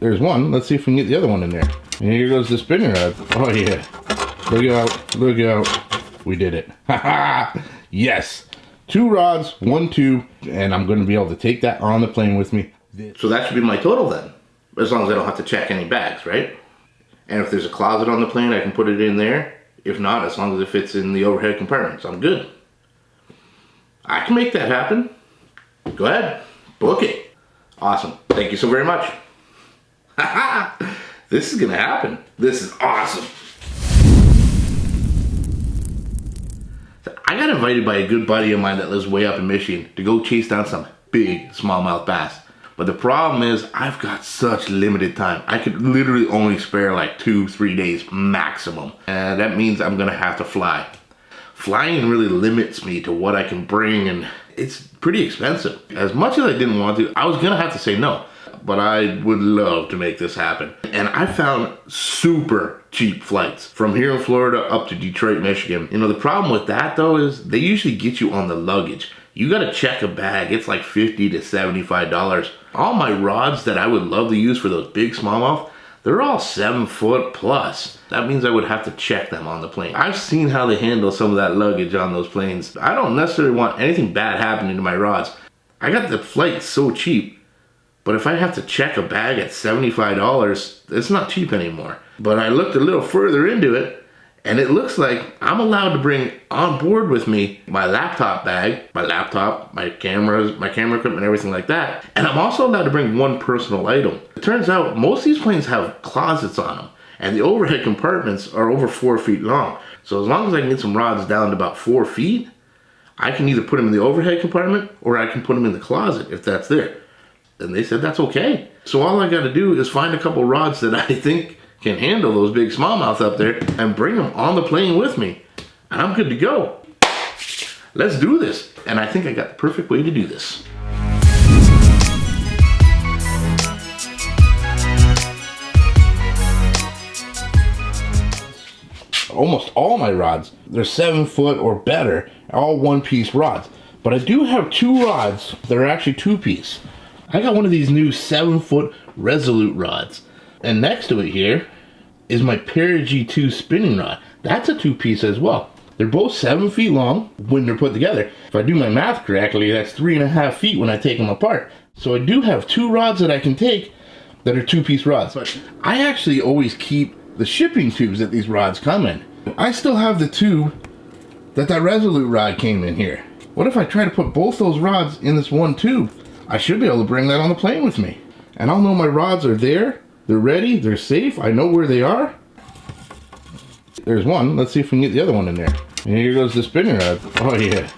There's one. Let's see if we can get the other one in there. And here goes the spinning rod. Oh yeah. Look out. Look out. We did it. Haha. Yes. 2 rods, 1 tube, and I'm going to be able to take that on the plane with me. So that should be my total then. As long as I don't have to check any bags, right? And if there's a closet on the plane, I can put it in there. If not, as long as it fits in the overhead compartments, I'm good. I can make that happen. Go ahead. Book it. Awesome. Thank you so very much. Haha. This is going to happen. This is awesome. I got invited by a good buddy of mine that lives way up in Michigan to go chase down some big smallmouth bass. But the problem is I've got such limited time. I could literally only spare like 2-3 days maximum. And that means I'm gonna have to fly. Flying really limits me to what I can bring, and it's pretty expensive. As much as I didn't want to, I was gonna have to say no. But I would love to make this happen. And I found super cheap flights from here in Florida up to Detroit, Michigan. You know, the problem with that though is they usually get you on the luggage. You gotta check a bag, it's like $50 to $75. All my rods that I would love to use for those big smallmouth, they're all 7 foot plus. That means I would have to check them on the plane. I've seen how they handle some of that luggage on those planes. I don't necessarily want anything bad happening to my rods. I got the flight so cheap. But if I have to check a bag at $75, it's not cheap anymore. But I looked a little further into it, and it looks like I'm allowed to bring on board with me my laptop bag, my cameras, my camera equipment, everything like that. And I'm also allowed to bring one personal item. It turns out most of these planes have closets on them, and the overhead compartments are over 4 feet long. So as long as I can get some rods down to about 4 feet, I can either put them in the overhead compartment or I can put them in the closet if that's there. And they said that's okay. So all I got to do is find a couple rods that I think can handle those big smallmouth up there and bring them on the plane with me. And I'm good to go. Let's do this. And I think I got the perfect way to do this. Almost all my rods, they're 7 foot or better, all 1-piece rods. But I do have 2 rods that are actually 2-piece. I got one of these new 7-foot Resolute rods. And next to it here is my Perigee II spinning rod. That's a 2-piece as well. They're both 7 feet long when they're put together. If I do my math correctly, that's 3.5 feet when I take them apart. So I do have 2 rods that I can take that are 2-piece rods. But I actually always keep the shipping tubes that these rods come in. I still have the tube that Resolute rod came in here. What if I try to put both those rods in this one tube? I should be able to bring that on the plane with me. And I'll know my rods are there, they're ready, they're safe, I know where they are. There's one. Let's see if we can get the other one in there. And here goes the spinning rod. Oh yeah.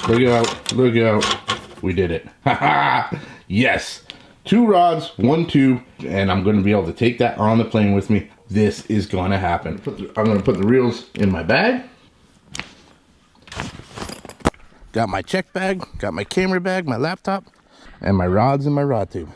Look out, look out. We did it. Haha. Yes. 2 rods, 1 tube, and I'm going to be able to take that on the plane with me. This is going to happen. I'm going to put the reels in my bag. Got my check bag, got my camera bag, my laptop, and my rods in my rod tube.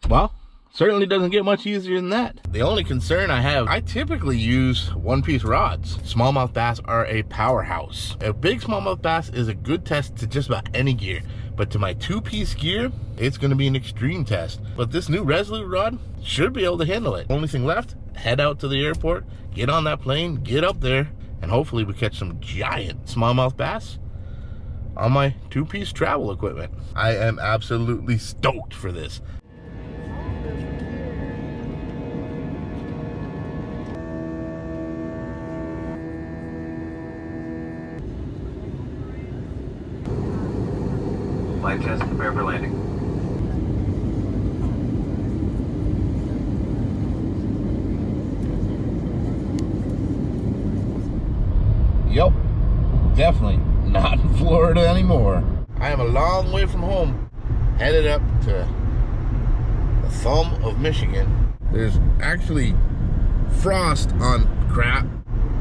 Well, certainly doesn't get much easier than that. The only concern I have, I typically use 1-piece rods. Smallmouth bass are a powerhouse. A big smallmouth bass is a good test to just about any gear, but to my 2-piece gear, it's gonna be an extreme test. But this new Resolute rod should be able to handle it. Only thing left, head out to the airport, get on that plane, get up there, and hopefully we catch some giant smallmouth bass on my 2-piece travel equipment. I am absolutely stoked for this. Flight test, prepare for landing. Yep, definitely not in Florida anymore. I am a long way from home, headed up to the thumb of Michigan. There's actually frost on crap.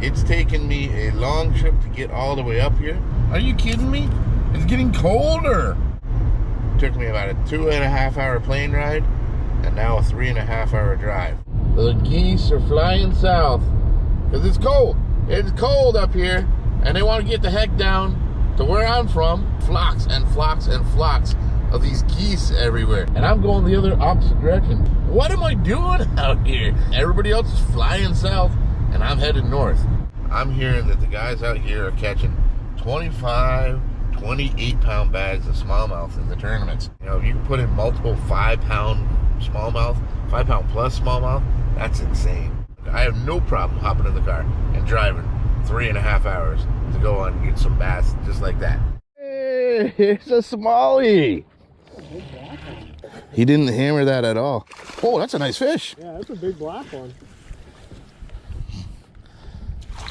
It's taken me a long trip to get all the way up here. Are you kidding me? It's getting colder. Took me about a 2.5 hour plane ride and now a 3.5 hour drive. The geese are flying south because it's cold. It's cold up here and they want to get the heck down to where I'm from, flocks and flocks and flocks of these geese everywhere. And I'm going the other opposite direction. What am I doing out here? Everybody else is flying south and I'm headed north. I'm hearing that the guys out here are catching 25, 28-pound bags of smallmouth in the tournaments. You know, if you can put in multiple 5-pound smallmouth, 5-pound plus smallmouth, that's insane. I have no problem hopping in the car and driving 3.5 hours to go on and get some bass just like that. Hey, it's a smallie. He didn't hammer that at all. Oh, that's a nice fish. Yeah, that's a big black one.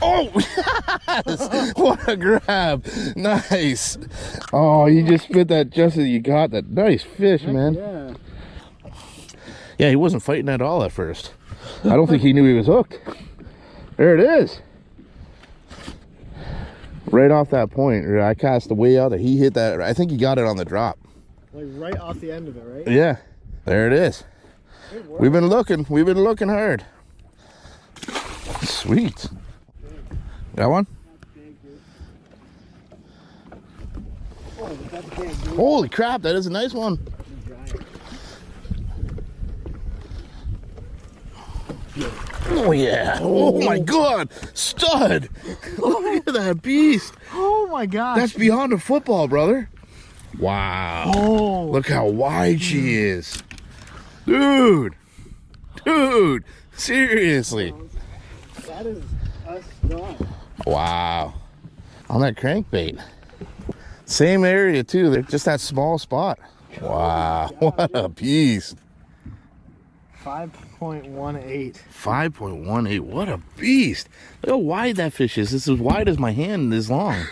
Oh, yes! What a grab. Nice. Oh, you just spit that just as you got that. Nice fish, man. Yeah. Yeah, he wasn't fighting at all at first. I don't think he knew he was hooked. There it is. Right off that point. I cast the way out that he hit that. I think he got it on the drop. Like right off the end of it, right? Yeah. There it is. We've been looking hard. Sweet. Got one? Oh, that's big, dude. Holy crap, that is a nice one. Oh yeah. Oh my god. Stud. Look at that beast. Oh my gosh. That's beyond a football, brother. Wow. Oh. Look how wide she is. Dude. Dude. Seriously. That is a stud. Wow. On that crankbait. Same area too. They're just that small spot. Wow. What a beast. 5.18. 5.18. What a beast. Look how wide that fish is. It's as wide as my hand this long.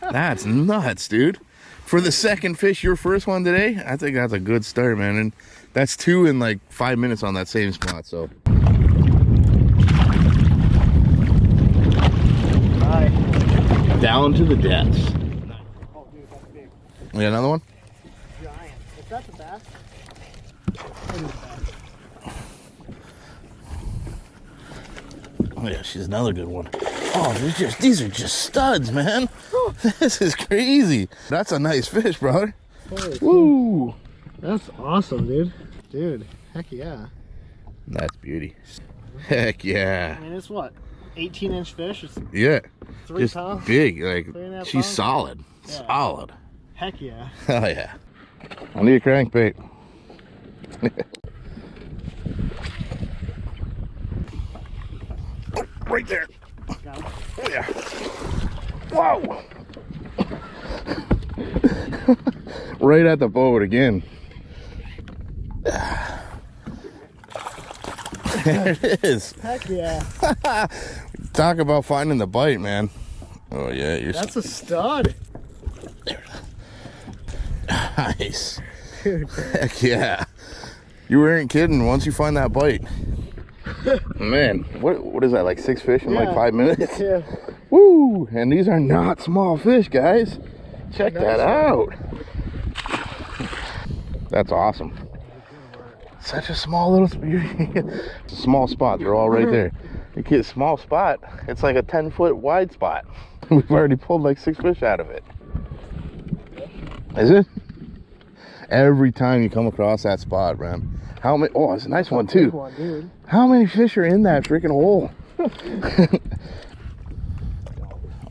That's nuts, dude. For the second fish, your first one today, I think that's a good start, man. And that's 2 in like 5 minutes on that same spot. So. Hi. Down to the depths. Oh, dude, that's big. We got another one? Giant. Is that the bass? Oh yeah, she's another good one. Oh, these are just studs, man. This is crazy. That's a nice fish, brother. Holy Woo! That's awesome, dude. Dude, heck yeah. That's beauty. Heck yeah. I mean, it's what? 18-inch fish? It's Yeah. 3 Just pounds? big. Like, 3.5 she's pounds? solid. Yeah. Solid. Heck yeah. Oh yeah. I need a crankbait. Oh, right there. Got him. Oh yeah. Wow. Right at the boat again. There it is. Heck yeah. Talk about finding the bite, man. Oh yeah, you're That's a stud. nice. Dude. Heck yeah. You weren't kidding. Once you find that bite. Man, what is that, like 6 fish in like 5 minutes? Yeah. Woo! And these are not small fish, guys. Check that out. That's awesome. Such a small little small spot. They're all right there. You get a small spot. It's like a 10-foot wide spot. We've already pulled like 6 fish out of it. Is it? Every time you come across that spot, man. How many? Oh, it's a nice one too. One, dude. How many fish are in that freaking hole? Oh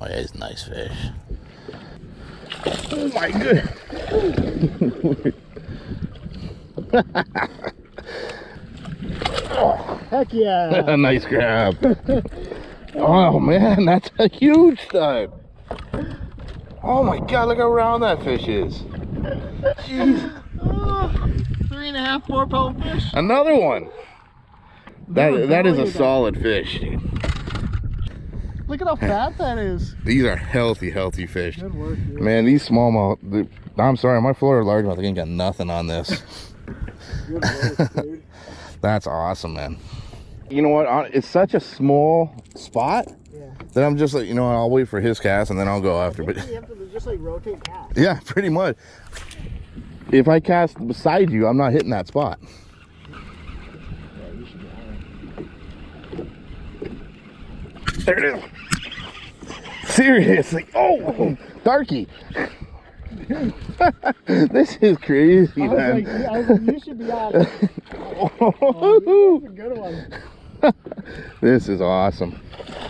yeah, it's a nice fish. Oh my goodness. Oh, Heck yeah. a nice grab. Oh man, that's a huge stud. Oh my god, look how round that fish is. Jeez. 3.5, 4-pound fish. Another one. That is a solid fish, dude. Look at how fat that is. These are healthy fish. Good work, dude. Man, these smallmouth, I'm sorry, my Florida largemouth ain't got nothing on this. Good work, dude. That's awesome, man. You know what? It's such a small spot that I'm just like, you know, I'll wait for his cast and then I'll go after. But you have to just like rotate cast. yeah, pretty much. If I cast beside you, I'm not hitting that spot. Yeah, you should be all right. There it is. Seriously. Oh, darky. This is crazy, man. You should be on it. Oh, that's a good one. This is awesome.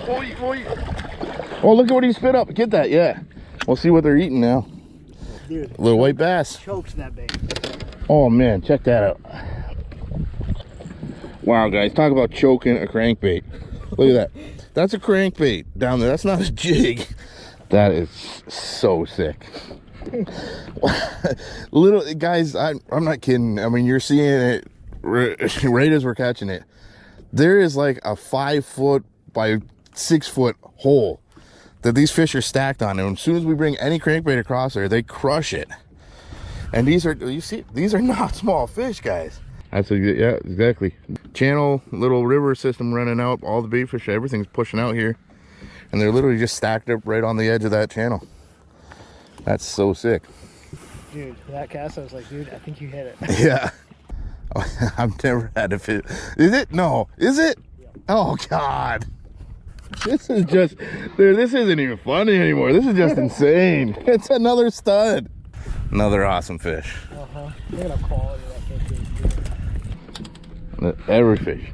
Oh, look at what he spit up. Get that, yeah. We'll see what they're eating now. Dude, Little white bass. chokes that bait. Oh man, check that out. Wow, guys, talk about choking a crankbait. Look at that. That's a crankbait down there. That's not a jig. That is so sick. Little guys, I'm not kidding. I mean, you're seeing it right as we're catching it. There is like a 5 foot by 6 foot hole that these fish are stacked on, and as soon as we bring any crankbait across there, they crush it. And these are, you see, these are not small fish, guys. That's a, yeah, exactly. Channel, little river system running out. All the bait fish, everything's pushing out here, and they're literally just stacked up right on the edge of that channel. That's so sick. Dude, that cast, I was like, dude, I think you hit it. Yeah. I've never had a fish. Is it? No. Is it? Yeah. Oh, God. This is just, dude, this isn't even funny anymore. This is just insane. It's another stud. Another awesome fish. Uh-huh. Look at the quality of that fish. Every fish.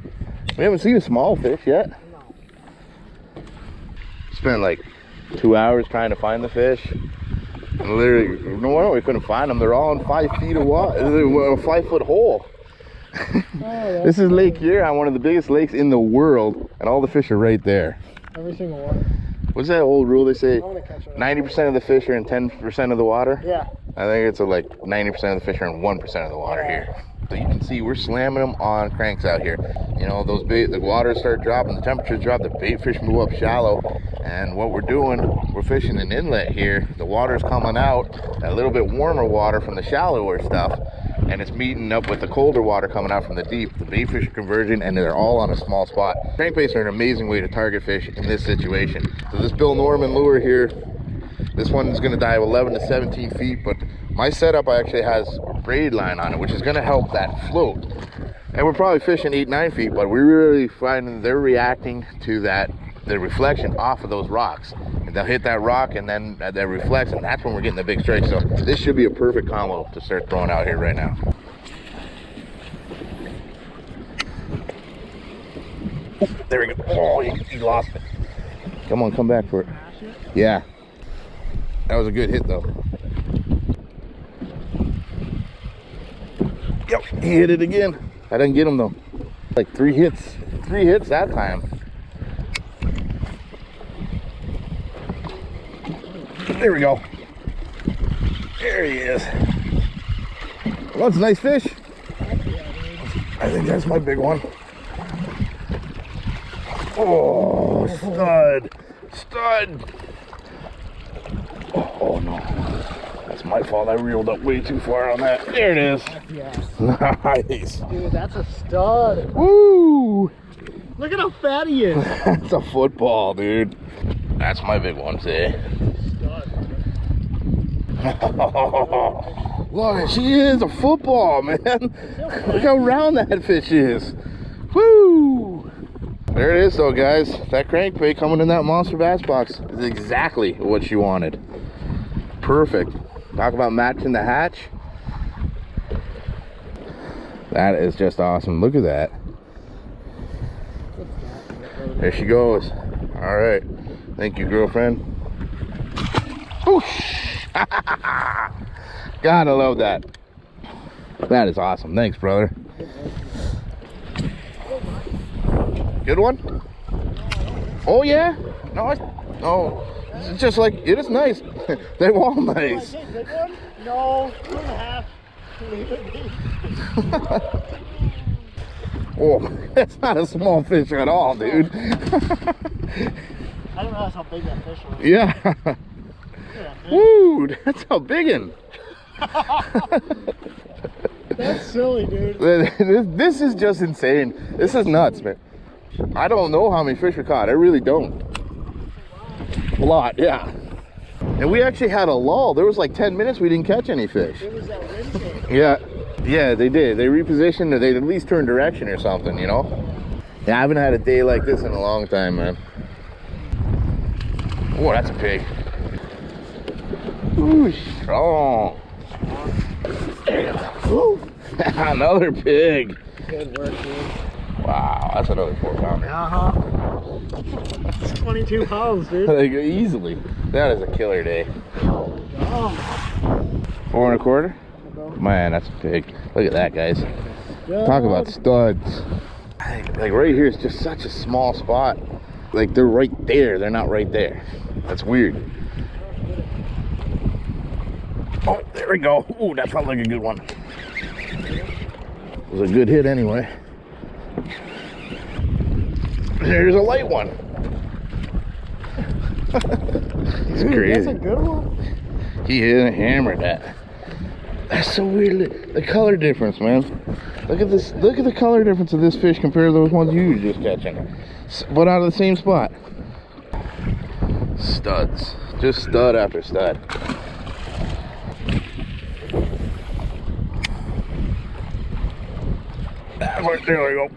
We haven't seen a small fish yet. No. Spent like 2 hours trying to find the fish. And literally, no wonder we couldn't find them. They're all in 5 feet of water, a 5 foot hole. This is Lake Huron, one of the biggest lakes in the world, and all the fish are right there. Every single one. What's that old rule they say? I'm gonna catch it. 90% of the fish are in 10% of the water? Yeah. I think it's like 90% of the fish are in 1% of the water here. So you can see we're slamming them on cranks out here. You know, those bait, the waters start dropping, the temperatures drop, the bait fish move up shallow. And what we're doing, we're fishing an inlet here. The water's coming out, a little bit warmer water from the shallower stuff, and it's meeting up with the colder water coming out from the deep. The bait fish are converging, and they're all on a small spot. Crankbaits are an amazing way to target fish in this situation. So this Bill Norman lure here, this one is gonna dive 11 to 17 feet, but my setup actually has a braid line on it, which is gonna help that float. And we're probably fishing 8-9 feet, but we're really finding they're reacting to that, the reflection off of those rocks. And they'll hit that rock and then that reflects, and that's when we're getting the big strike. So this should be a perfect combo to start throwing out here right now. There we go. Oh, he lost it. Come on, come back for it. Yeah. That was a good hit though. Yep, he hit it again. I didn't get him though. Like 3 hits. 3 hits that time. There we go. There he is. Well, that's a nice fish. I think that's my big one. Oh, stud. Stud. Oh no. That's my fault. I reeled up way too far on that. There it is. Yeah. Nice. Dude, that's a stud. Woo! Look at how fat he is. That's a football, dude. That's my big one, see? Look, she is a football, man. Look how round that fish is. Woo! There it is though, guys. That crankbait coming in that monster bass box is exactly what she wanted. Perfect. Talk about matching the hatch. That is just awesome. Look at that. There she goes. All right. Thank you, girlfriend. Whoosh. Gotta love that. That is awesome. Thanks, brother. Good one? Oh yeah? No, it's just like, it is nice. They're all nice. No, 2.5. Oh, that's not a small fish at all, dude. I didn't realize how big that fish was. Yeah. Woo, that's how biggin'. That's silly, dude. This is just insane. This is nuts, man. I don't know how many fish we caught. I really don't. A lot, yeah. And we actually had a lull. There was like 10 minutes we didn't catch any fish. It was that wind change. Yeah, they did. They repositioned, or they at least turned direction or something, you know? Yeah, I haven't had a day like this in a long time, man. Oh, that's a pig. Ooh, strong. There you go. Another pig. Good work, dude. Wow, that's another 4 pounder. That's 22 pounds, dude. Like, easily. That is a killer day. Oh. 4 1/4? Man, that's a pig. Look at that, guys. Talk about studs. Like right here is just such a small spot. Like they're right there, they're not right there. That's weird. Oh, there we go. Ooh, that felt like a good one. It was a good hit anyway. There's a light one. It's crazy. That's a good one. He hammered that. That's so weird. The color difference, man. Look at this. Look at the color difference of this fish compared to those ones you were just catching. But out of the same spot. Studs. Just stud after stud. There we go.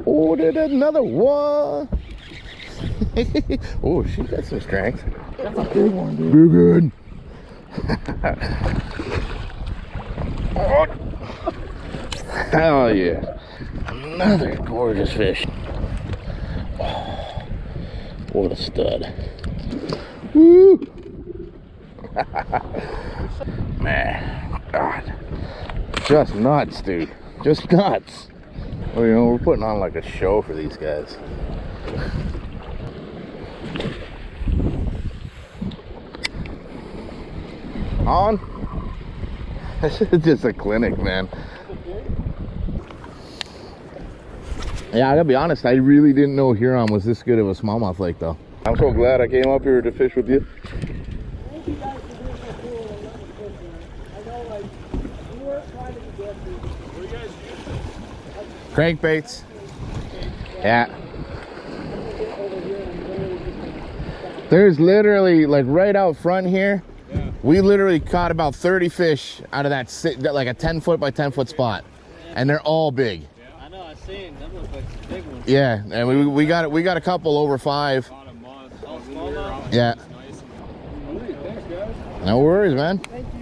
Oh, there's another one. Oh, she got some strength. That's a big one, dude. You're good. Oh. Hell yeah. Another gorgeous fish. Oh, what a stud. Woo. Man, God. Just nuts, dude. Just nuts. Well, you know, we're putting on like a show for these guys. On? This is just a clinic, man. Yeah, I gotta be honest, I really didn't know Huron was this good of a smallmouth lake, though. I'm so glad I came up here to fish with you. Thank you guys for being so cool and letting me fish, man. I know, like, we weren't trying to be good, dude. What are you guys using? Crankbaits. Yeah. There's literally, like, right out front here, yeah. We literally caught about 30 fish out of that, like a 10 foot by 10 foot spot. And they're all big. Yeah. I know, I've seen them look like some big ones. Yeah, and we got a couple over 5. Oh, smallmouth? Yeah. Thanks, guys. No worries, man. Thank you.